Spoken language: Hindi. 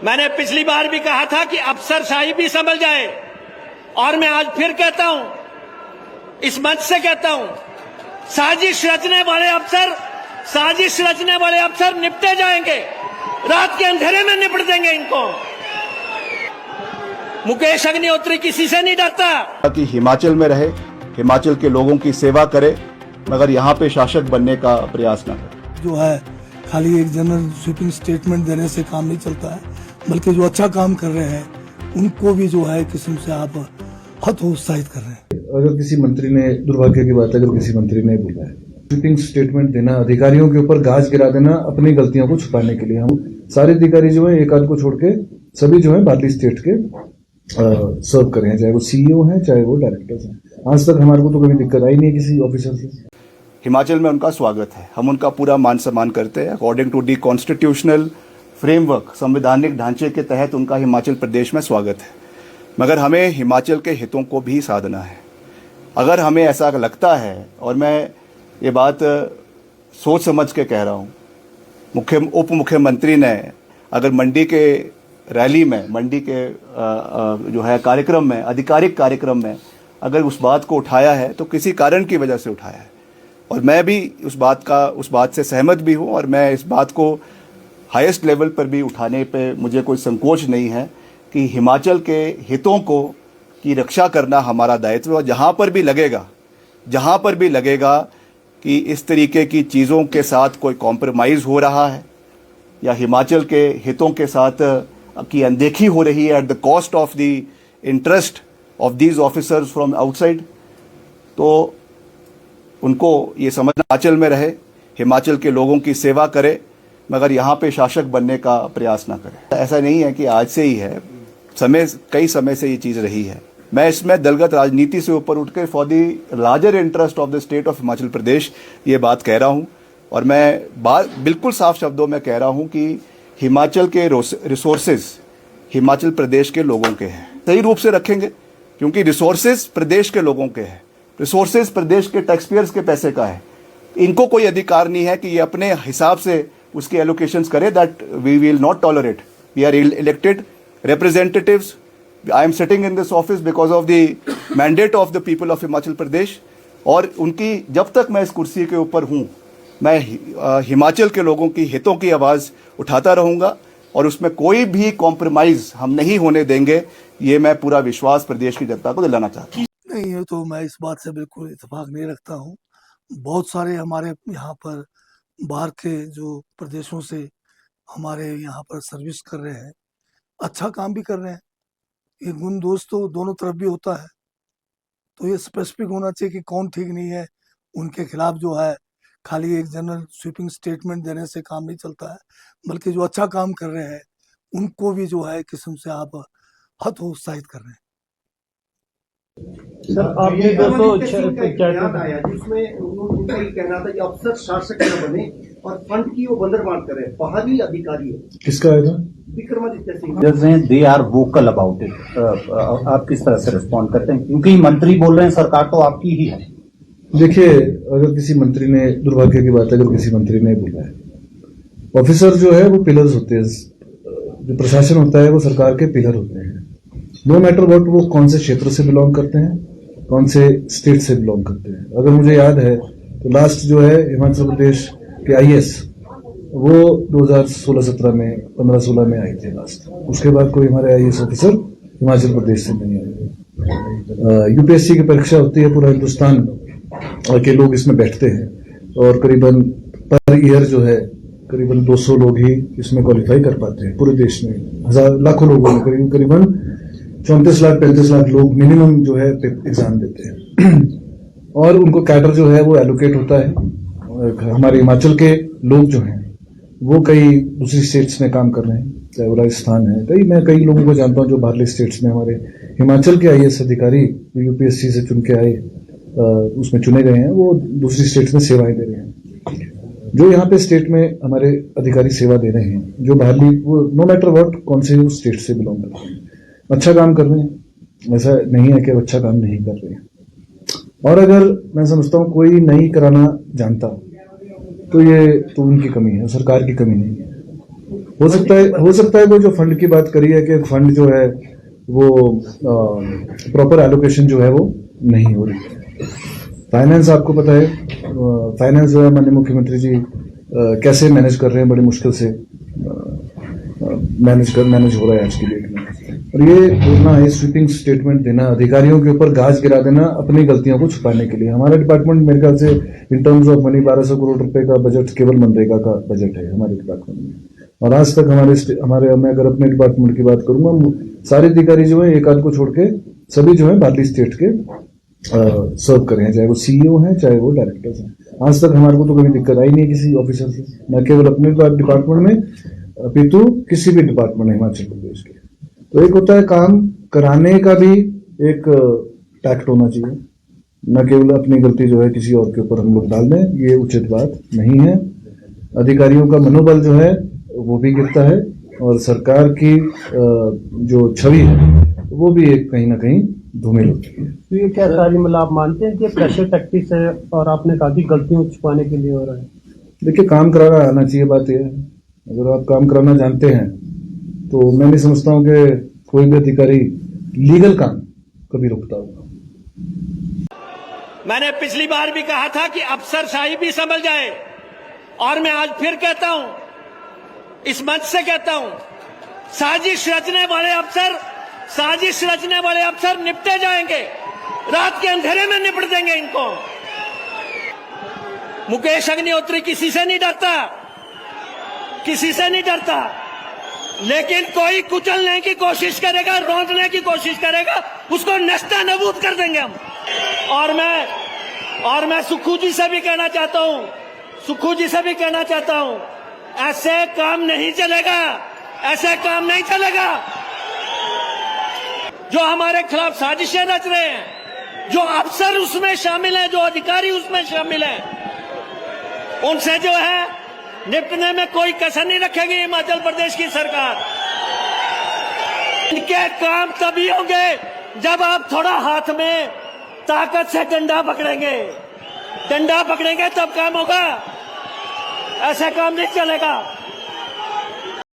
मैंने पिछली बार भी कहा था कि अफसरशाही भी संभल जाए, और मैं आज फिर कहता हूं, इस मंच से कहता हूं, साजिश रचने वाले अफसर निपटे जाएंगे, रात के अंधेरे में निपट देंगे इनको। मुकेश अग्निहोत्री किसी से नहीं डरता। कि हिमाचल में रहे, हिमाचल के लोगों की सेवा करे, मगर यहाँ पे शासक बनने का प्रयास न करे। जो है खाली एक जनरल स्वीपिंग स्टेटमेंट देने से काम नहीं चलता है, बल्कि जो अच्छा काम कर रहे हैं उनको भी जो है किस्म से आप हतोत्साहित कर रहे हैं। अगर किसी मंत्री ने, दुर्भाग्य की बात है, अगर किसी मंत्री ने बोला है स्वीपिंग स्टेटमेंट देना, अधिकारियों के ऊपर गाज गिरा देना अपनी गलतियों को छुपाने के लिए, हम सारे अधिकारी जो है एक आध को छोड़ के सभी जो है बाकी स्टेट के सर्व कर रहे हैं, चाहे वो सीईओ हैं चाहे वो डायरेक्टर्स हैं। आज तक हमारे को तो कभी दिक्कत आई नहीं है किसी ऑफिसर से। हिमाचल में उनका स्वागत है, हम उनका पूरा मान सम्मान करते हैं। According to the constitutional framework, संवैधानिक ढांचे के तहत उनका हिमाचल प्रदेश में स्वागत है, मगर हमें हिमाचल के हितों को भी साधना है। अगर हमें ऐसा लगता है, और मैं ये बात सोच समझ के कह रहा हूँ, उप मुख्यमंत्री ने अगर मंडी के रैली में, मंडी के जो है कार्यक्रम में, आधिकारिक कार्यक्रम में अगर उस बात को उठाया है तो किसी कारण की वजह से उठाया है, और मैं भी उस बात से सहमत भी हूँ, और मैं इस बात को हाईएस्ट लेवल पर भी उठाने पे मुझे कोई संकोच नहीं है कि हिमाचल के हितों की रक्षा करना हमारा दायित्व है। और जहाँ पर भी लगेगा कि इस तरीके की चीज़ों के साथ कोई कॉम्प्रोमाइज़ हो रहा है या हिमाचल के हितों के साथ की अनदेखी हो रही है at the cost of the interest of these officers from outside, तो उनको ये समझना हिमाचल में रहे, हिमाचल के लोगों की सेवा करे, मगर यहाँ पे शासक बनने का प्रयास ना करे। ऐसा नहीं है कि आज से ही है, कई समय से ये चीज़ रही है। मैं इसमें दलगत राजनीति से ऊपर उठ के for the larger interest of the state of Himachal Pradesh ये बात कह रहा हूँ, और मैं बिल्कुल साफ शब्दों में कह रहा हूँ कि हिमाचल के रिसोर्सेज हिमाचल प्रदेश के लोगों के हैं। सही रूप से रखेंगे, क्योंकि रिसोर्सेज प्रदेश के लोगों के हैं, रिसोर्सेज प्रदेश के टैक्सपेयर्स के पैसे का है। इनको कोई अधिकार नहीं है कि ये अपने हिसाब से उसके एलोकेशंस करे। That we will not tolerate. We are elected representatives. I am sitting in this office because of the mandate of the people of Himachal Pradesh, और उनकी जब तक मैं इस कुर्सी के ऊपर हूँ, मैं हिमाचल के लोगों की हितों की आवाज़ उठाता रहूँगा, और उसमें कोई भी कॉम्प्रोमाइज़ हम नहीं होने देंगे। ये मैं पूरा विश्वास प्रदेश की जनता को दिलाना चाहता हूँ। नहीं, ये तो मैं इस बात से बिल्कुल इत्तेफाक नहीं रखता हूँ। बहुत सारे हमारे यहाँ पर बाहर के जो प्रदेशों से हमारे यहाँ पर सर्विस कर रहे हैं, अच्छा काम भी कर रहे हैं। ये गुण दोष तो दोनों तरफ भी होता है, तो ये स्पेसिफिक होना चाहिए कि कौन ठीक नहीं है। उनके खिलाफ जो है खाली एक जनरल स्वीपिंग स्टेटमेंट देने से काम नहीं चलता है, बल्कि जो अच्छा काम कर रहे हैं उनको भी जो है किस्म से आप हतोत्साहित कर रहे हैं। सर, आपने 206 आया जिसमें उनका ये कहना था कि अफसर शासक न बने और फंड की वो बंदरबांट करे, बाहरी अधिकारी है। किसका आया था? Vikramaditya Singh. They are vocal about it. आप किस तरह से रिस्पॉन्ड करते हैं, क्योंकि मंत्री बोल रहे हैं सरकार तो आपकी ही है। देखिए, अगर किसी मंत्री ने, दुर्भाग्य की बात है, अगर किसी मंत्री ने बोला है, ऑफिसर जो है वो पिलर्स होते हैं, जो प्रशासन होता है वो सरकार के पिलर होते हैं। नो मैटर व्हाट वो कौन से क्षेत्र से बिलोंग करते हैं, कौन से स्टेट से बिलोंग करते हैं। अगर मुझे याद है तो लास्ट जो है हिमाचल प्रदेश के आईएएस वो 2016-17 में, 15-16 में आए थे लास्ट। उसके बाद कोई हमारे आईएएस ऑफिसर हिमाचल प्रदेश से नहीं आए। यूपीएससी की परीक्षा होती है, पूरा हिंदुस्तान के लोग इसमें बैठते हैं, और करीबन पर ईयर जो है करीबन 200 लोग ही इसमें क्वालिफाई कर पाते हैं। पूरे देश में लाखों लोगों में करीबन 34 लाख 35 लाख लोग मिनिमम जो है एग्जाम देते हैं, और उनको कैडर जो है वो एलोकेट होता है। हमारे हिमाचल के लोग जो हैं वो कई दूसरी स्टेट्स में काम कर रहे हैं, चाहे वो राजस्थान है, मैं कई लोगों को जानता हूं जो बाहरले स्टेट्स में, हमारे हिमाचल के आईएएस अधिकारी जो यूपीएससी से चुन के आए, उसमें चुने गए हैं, वो दूसरी स्टेट्स में सेवाएं दे रहे हैं। जो यहाँ पे स्टेट में हमारे अधिकारी सेवा दे रहे हैं, जो बाहरली, वो नो मैटर व्हाट कौन से स्टेट से बिलोंग करते हैं, अच्छा काम कर रहे हैं। ऐसा नहीं है कि अच्छा काम नहीं कर रहे हैं। और अगर मैं समझता हूँ कोई नहीं कराना जानता तो ये तो उनकी कमी है, सरकार की कमी नहीं है। हो सकता है वो जो फंड की बात करी है कि फंड जो है वो प्रॉपर एलोकेशन जो है वो नहीं हो रही है। फाइनेंस आपको पता है, फाइनेंस जो है माननीय मुख्यमंत्री जी कैसे मैनेज कर रहे हैं, बड़ी मुश्किल से मैनेज हो रहा है आज की डेट में। और ये बोलना है, स्वीपिंग स्टेटमेंट देना, अधिकारियों के ऊपर गाज गिरा देना अपनी गलतियों को छुपाने के लिए। हमारा डिपार्टमेंट मेरे ख्याल से in terms of money 1200 crore रुपए का बजट केवल मनरेगा का बजट है हमारे डिपार्टमेंट में। और आज तक हमारे मैं अगर अपने डिपार्टमेंट की बात करूंगा, सारे अधिकारी जो है एक आध को छोड़ के सभी जो है बाकी स्टेट के सर्व कर रहे हैं, चाहे वो सीईओ हैं चाहे वो डायरेक्टर्स हैं। आज तक हमारे को तो कभी दिक्कत आई नहीं किसी ऑफिसर से, न केवल अपने डिपार्टमेंट में अपितु किसी भी डिपार्टमेंट है हिमाचल प्रदेश के। तो एक होता है काम कराने का भी एक टैक्ट होना चाहिए, न केवल अपनी गलती जो है किसी और के ऊपर हम लोग डाल दें, ये उचित बात नहीं है। अधिकारियों का मनोबल जो है वो भी गिरता है और सरकार की जो छवि है वो भी एक कहीं ना कहीं धूमिल होती है। तो ये क्या सारी मतलब आप मानते हैं कि प्रेशर टैक्टिक्स है और आपने कहा कि गलतियों को छुपाने के लिए हो रहा है? देखिए, काम कराना आना चाहिए, बात यह है अगर आप काम कराना जानते हैं तो मैं नहीं समझता हूं कि कोई भी अधिकारी लीगल काम कभी रुकता होगा। मैंने पिछली बार भी कहा था कि अफसरशाही भी संभल जाए, और मैं आज फिर कहता हूं, इस मंच से कहता हूं, साजिश रचने वाले अफसर निपटे जाएंगे, रात के अंधेरे में निपट देंगे इनको। मुकेश अग्निहोत्री किसी से नहीं डरता, लेकिन कोई कुचलने की कोशिश करेगा, रौंदने की कोशिश करेगा, उसको नस्ता नबूद कर देंगे हम। और मैं सुक्खू जी से भी कहना चाहता हूं, ऐसे काम नहीं चलेगा। जो हमारे खिलाफ साजिशें रच रहे हैं, जो अफसर उसमें शामिल हैं, जो अधिकारी उसमें शामिल हैं, उनसे जो है निपटने में कोई कसर नहीं रखेगी हिमाचल प्रदेश की सरकार। इनके काम तभी होंगे जब आप थोड़ा हाथ में ताकत से डंडा पकड़ेंगे तब काम होगा, ऐसा काम नहीं चलेगा।